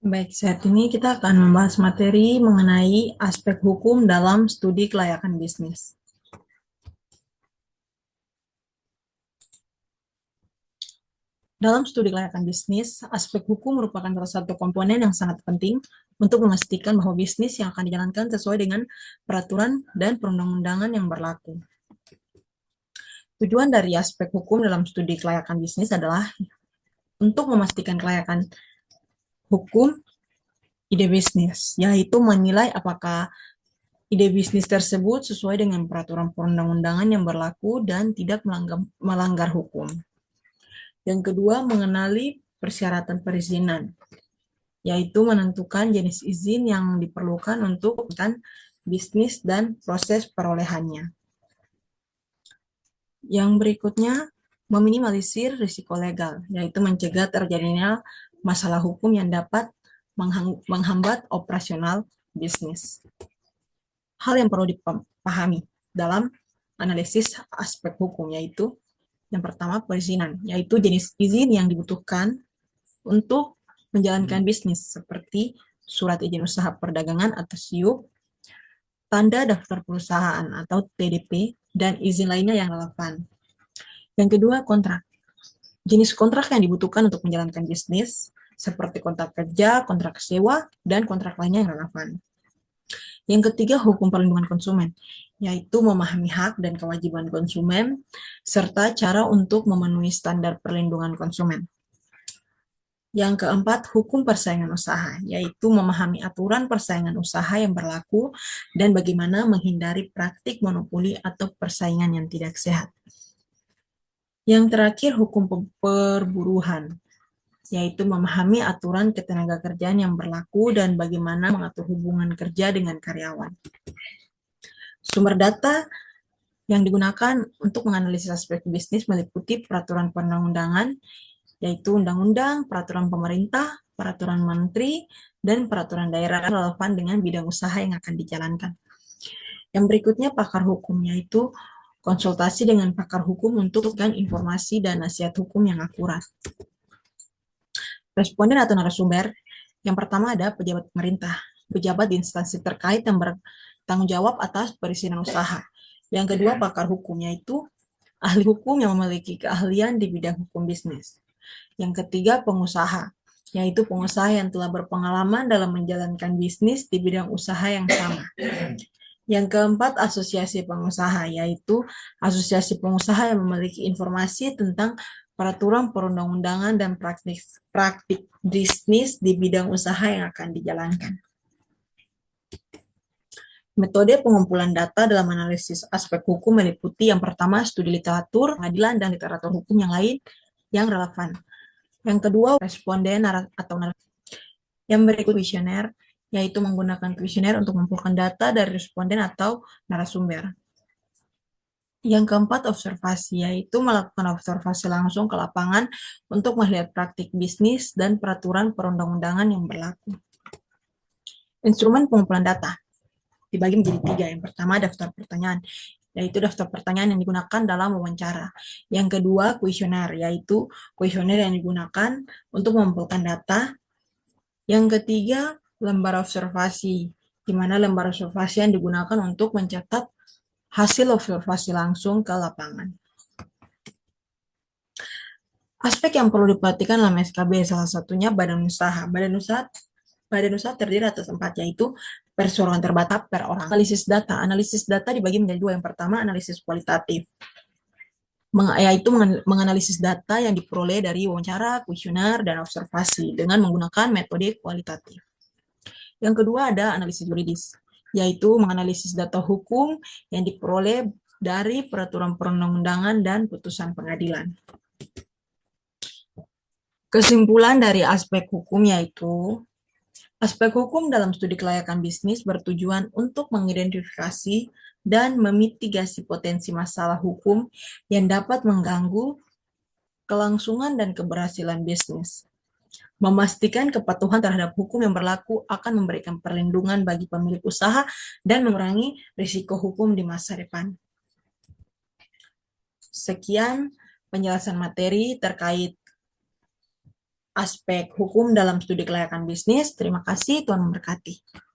Baik, saat ini kita akan membahas materi mengenai aspek hukum dalam studi kelayakan bisnis. Dalam studi kelayakan bisnis, aspek hukum merupakan salah satu komponen yang sangat penting untuk memastikan bahwa bisnis yang akan dijalankan sesuai dengan peraturan dan perundang-undangan yang berlaku. Tujuan dari aspek hukum dalam studi kelayakan bisnis adalah untuk memastikan kelayakan hukum ide bisnis, yaitu menilai apakah ide bisnis tersebut sesuai dengan peraturan perundang-undangan yang berlaku dan tidak melanggar hukum. Yang kedua, mengenali persyaratan perizinan, yaitu menentukan jenis izin yang diperlukan untuk bisnis dan proses perolehannya. Yang berikutnya, meminimalisir risiko legal, yaitu mencegah terjadinya masalah hukum yang dapat menghambat operasional bisnis. Hal yang perlu dipahami dalam analisis aspek hukum, yaitu yang pertama perizinan, yaitu jenis izin yang dibutuhkan untuk menjalankan bisnis seperti surat izin usaha perdagangan atau SIUP, tanda daftar perusahaan atau TDP, dan izin lainnya yang relevan. Yang kedua, kontrak. Jenis kontrak yang dibutuhkan untuk menjalankan bisnis seperti kontrak kerja, kontrak sewa, dan kontrak lainnya yang relevan. Yang ketiga, hukum perlindungan konsumen, yaitu memahami hak dan kewajiban konsumen, serta cara untuk memenuhi standar perlindungan konsumen. Yang keempat, hukum persaingan usaha, yaitu memahami aturan persaingan usaha yang berlaku dan bagaimana menghindari praktik monopoli atau persaingan yang tidak sehat. Yang terakhir, hukum perburuhan, yaitu memahami aturan ketenagakerjaan yang berlaku dan bagaimana mengatur hubungan kerja dengan karyawan. Sumber data yang digunakan untuk menganalisis aspek bisnis meliputi peraturan perundang-undangan, yaitu undang-undang, peraturan pemerintah, peraturan menteri, dan peraturan daerah relevan dengan bidang usaha yang akan dijalankan. Yang berikutnya pakar hukum, yaitu konsultasi dengan pakar hukum untuk memberikan informasi dan nasihat hukum yang akurat. Responden atau narasumber, yang pertama ada pejabat pemerintah, pejabat di instansi terkait yang bertanggung jawab atas perizinan usaha. Yang kedua pakar hukum, yaitu ahli hukum yang memiliki keahlian di bidang hukum bisnis. Yang ketiga, pengusaha, yaitu pengusaha yang telah berpengalaman dalam menjalankan bisnis di bidang usaha yang sama. Yang keempat, asosiasi pengusaha, yaitu asosiasi pengusaha yang memiliki informasi tentang peraturan perundang-undangan dan praktik bisnis di bidang usaha yang akan dijalankan. Metode pengumpulan data dalam analisis aspek hukum meliputi yang pertama, studi literatur, pengadilan, dan literatur hukum yang lain yang relevan. Yang kedua, responden atau yang berikut kuesioner, yaitu menggunakan kuesioner untuk mengumpulkan data dari responden atau narasumber. Yang keempat, observasi, yaitu melakukan observasi langsung ke lapangan untuk melihat praktik bisnis dan peraturan perundang-undangan yang berlaku. Instrumen pengumpulan data dibagi menjadi tiga. Yang pertama, daftar pertanyaan, yaitu daftar pertanyaan yang digunakan dalam wawancara. Yang kedua, kuesioner, yaitu kuesioner yang digunakan untuk mengumpulkan data. Yang ketiga, lembar observasi, di mana lembar observasi yang digunakan untuk mencatat hasil observasi langsung ke lapangan. Aspek yang perlu diperhatikan dalam SKB salah satunya badan usaha. Badan usaha terdiri atas 4, yaitu perseorangan terbatas per orang. Analisis data dibagi menjadi 2. Yang pertama, analisis kualitatif, yaitu menganalisis data yang diperoleh dari wawancara, kuesioner, dan observasi dengan menggunakan metode kualitatif. Yang kedua ada analisis yuridis, yaitu menganalisis data hukum yang diperoleh dari peraturan perundang-undangan dan putusan pengadilan. Kesimpulan dari aspek hukum yaitu aspek hukum dalam studi kelayakan bisnis bertujuan untuk mengidentifikasi dan memitigasi potensi masalah hukum yang dapat mengganggu kelangsungan dan keberhasilan bisnis. Memastikan kepatuhan terhadap hukum yang berlaku akan memberikan perlindungan bagi pemilik usaha dan mengurangi risiko hukum di masa depan. Sekian penjelasan materi terkait aspek hukum dalam studi kelayakan bisnis. Terima kasih, Tuhan memberkati.